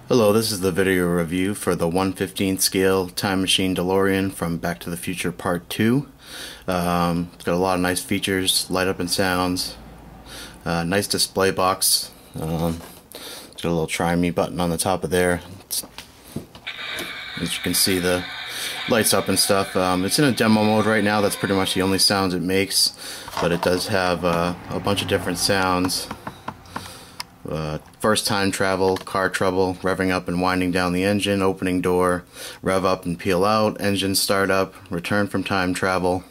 Hello, this is the video review for the 1/15 scale Time Machine DeLorean from Back to the Future Part 2. It's got a lot of nice features, light up and sounds, nice display box. It's got a little try me button on the top of there. As you can see, the lights up and stuff. It's in a demo mode right now. That's pretty much the only sounds it makes, but it does have a bunch of different sounds. First time travel, car trouble, revving up and winding down the engine, opening door, rev up and peel out, engine start up, return from time travel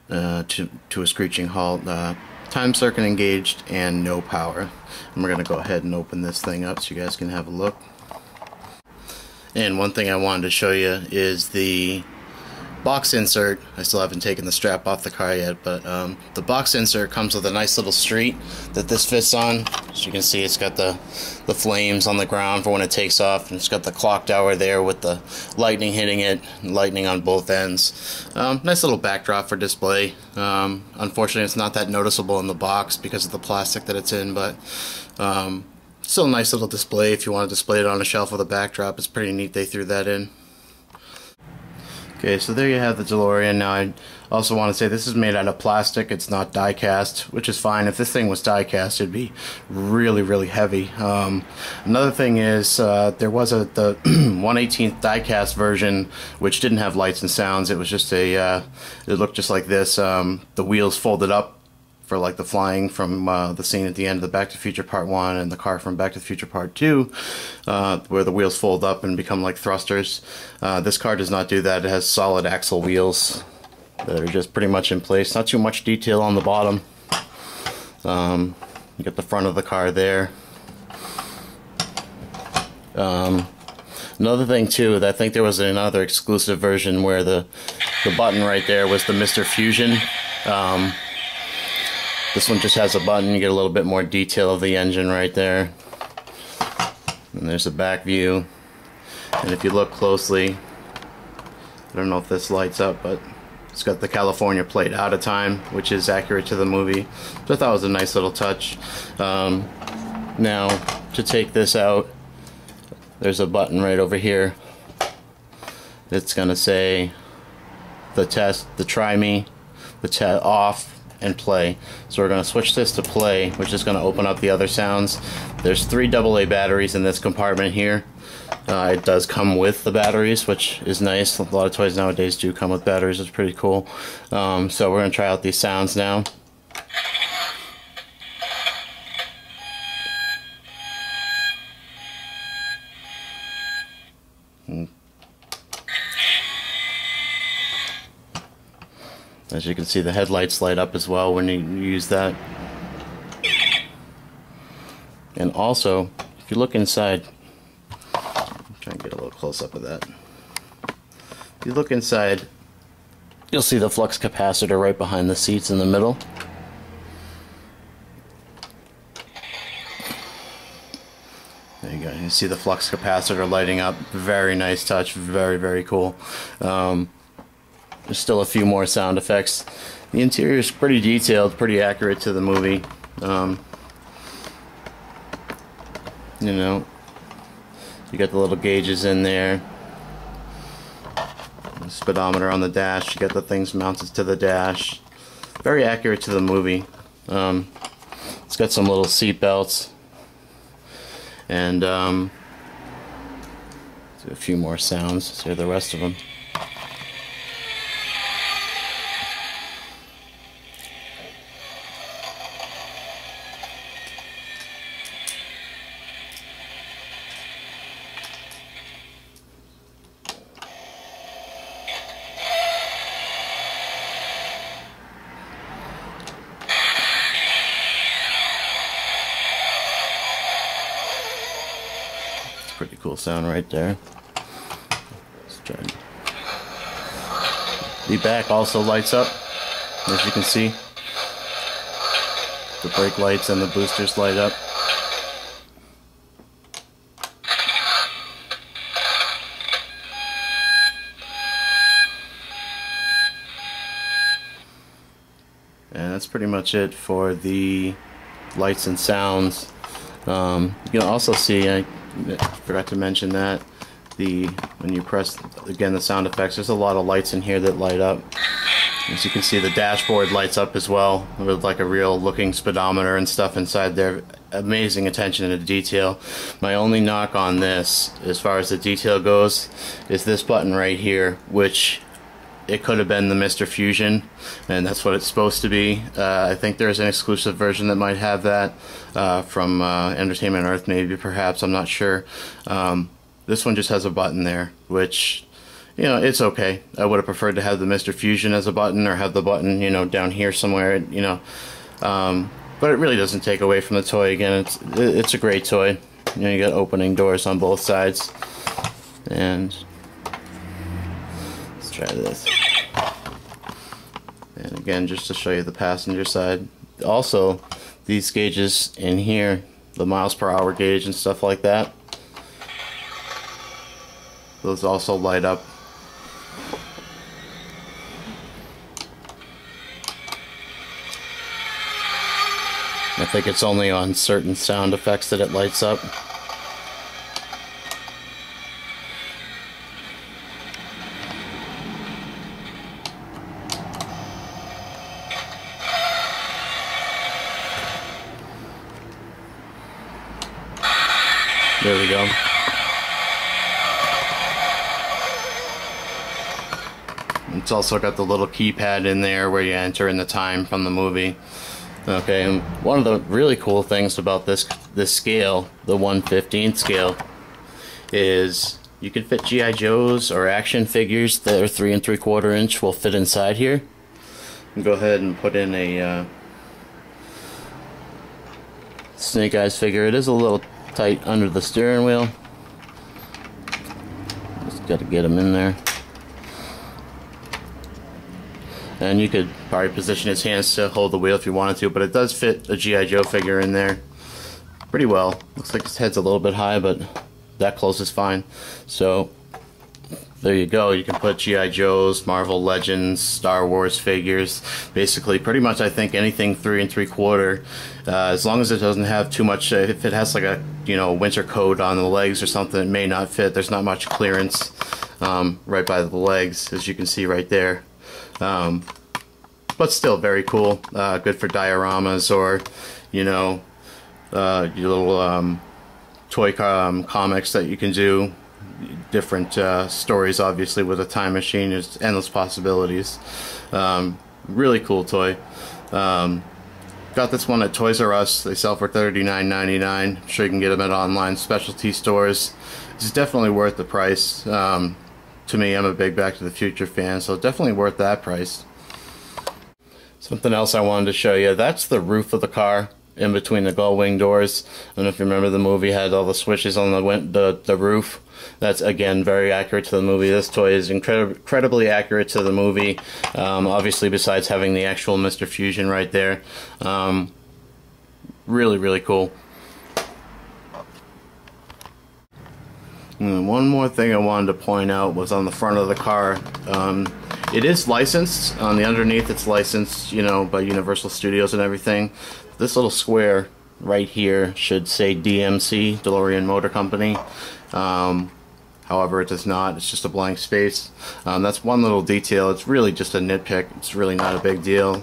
to a screeching halt, time circuit engaged, and no power. And we're going to go ahead and open this thing up so you guys can have a look. And one thing I wanted to show you is the box insert. I still haven't taken the strap off the car yet, but the box insert comes with a nice little street that this fits on. As you can see, it's got the flames on the ground for when it takes off, and it's got the clock tower there with the lightning hitting it, lightning on both ends. Nice little backdrop for display. Unfortunately, it's not that noticeable in the box because of the plastic that it's in, but still a nice little display. If you want to display it on a shelf with a backdrop, it's pretty neat they threw that in. Okay, so there you have the DeLorean. Now I also want to say this is made out of plastic. It's not die cast, which is fine. If this thing was die cast, it'd be really heavy. Another thing is there was the 1/18 die cast version which didn't have lights and sounds. It was just a it looked just like this. The wheels folded up for like the flying from the scene at the end of the Back to the Future Part 1 and the car from Back to the Future Part 2, where the wheels fold up and become like thrusters. This car does not do that. It has solid axle wheels that are just pretty much in place. Not too much detail on the bottom. You got the front of the car there. Another thing too, I think there was another exclusive version where the button right there was the Mr. Fusion. This one just has a button. You get a little bit more detail of the engine right there. And there's a back view. And if you look closely, I don't know if this lights up, but it's got the California plate out of time, which is accurate to the movie. So I thought it was a nice little touch. Now, to take this out, there's a button right over here. It's going to say the test, the try me, the off, and play. So we're going to switch this to play, which is going to open up the other sounds. There's 3 AA batteries in this compartment here. It does come with the batteries, which is nice. A lot of toys nowadays do come with batteries. It's pretty cool. So we're going to try out these sounds now. As you can see, the headlights light up as well when you use that. And also, if you look inside, I'm trying to get a little close up of that. If you look inside, you'll see the flux capacitor right behind the seats in the middle. There you go. You see the flux capacitor lighting up. Very nice touch. Very cool. There's still a few more sound effects. The interior is pretty detailed, pretty accurate to the movie. You know, you got the little gauges in there. The speedometer on the dash. You got the things mounted to the dash. Very accurate to the movie. It's got some little seat belts. And a few more sounds. Let's hear the rest of them. Pretty cool sound right there. Let's try it. The back also lights up, as you can see. The brake lights and the boosters light up. And that's pretty much it for the lights and sounds. You can also see, I Forgot to mention that when you press again the sound effects, there's a lot of lights in here that light up. As you can see, the dashboard lights up as well with like a real looking speedometer and stuff inside there. Amazing attention to detail. My only knock on this, as far as the detail goes, is this button right here, which it could have been the Mr. Fusion, and that's what it's supposed to be. I think there's an exclusive version that might have that from Entertainment Earth, maybe, perhaps, I'm not sure. This one just has a button there, which, you know, it's okay. I would have preferred to have the Mr. Fusion as a button, or have the button, you know, down here somewhere, you know. But it really doesn't take away from the toy. Again, it's a great toy. You know, you got opening doors on both sides. And let's try this. And again, just to show you the passenger side. Also, these gauges in here, the miles per hour gauge and stuff like that, those also light up. I think it's only on certain sound effects that it lights up. There we go. It's also got the little keypad in there where you enter in the time from the movie. Okay, and one of the really cool things about this scale, the 1/15 scale, is you can fit G.I. Joes or action figures that are 3 3/4 inch will fit inside here. And go ahead and put in a Snake Eyes figure. It is a little tight under the steering wheel. Just got to get him in there. And you could probably position his hands to hold the wheel if you wanted to, but it does fit a G.I. Joe figure in there pretty well. Looks like his head's a little bit high, but that close is fine. So there you go. You can put G.I. Joes, Marvel Legends, Star Wars figures, basically pretty much I think anything 3 3/4, as long as it doesn't have too much. If it has like a, you know, winter coat on the legs or something, it may not fit. There's not much clearance right by the legs, as you can see right there. But still very cool. Good for dioramas, or, you know, your little toy comics that you can do. Different stories, obviously, with a time machine. There's endless possibilities. Really cool toy. Got this one at Toys R Us. They sell for $39.99. I'm sure you can get them at online specialty stores. It's definitely worth the price. To me, I'm a big Back to the Future fan, so definitely worth that price. Something else I wanted to show you, that's the roof of the car in between the gull wing doors. I don't know if you remember, the movie had all the switches on the roof. That's, again, very accurate to the movie. This toy is incredibly accurate to the movie, obviously, besides having the actual Mr. Fusion right there. Really, really cool. And one more thing I wanted to point out was on the front of the car. It is licensed. On the underneath, it's licensed, you know, by Universal Studios and everything. This little square right here should say DMC, DeLorean Motor Company. However, it does not. It's just a blank space. That's one little detail. It's really just a nitpick. It's really not a big deal.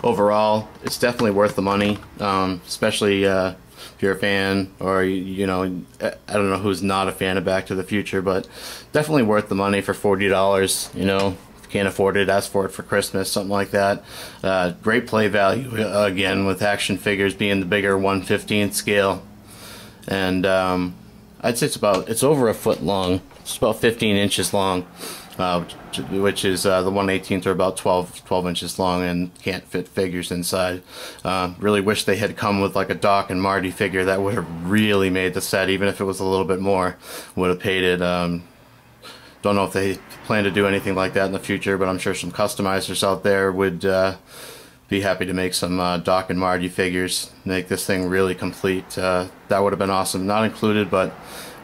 Overall, it's definitely worth the money, especially if you're a fan, or, you know, I don't know who's not a fan of Back to the Future, but definitely worth the money for $40. You know, if you can't afford it, ask for it for Christmas, something like that. Great play value, again, with action figures being the bigger 1/15 scale. And I'd say it's over a foot long. It's about 15 inches long, which is the 1/18 are about 12 inches long, and can't fit figures inside. Really wish they had come with like a Doc and Marty figure. That would have really made the set, even if it was a little bit more, would have paid it. Don't know if they plan to do anything like that in the future, but I'm sure some customizers out there would be happy to make some Doc and Marty figures, make this thing really complete. That would have been awesome. Not included, but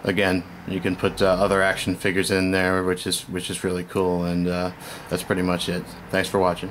again, you can put other action figures in there, which is really cool. And that's pretty much it. Thanks for watching.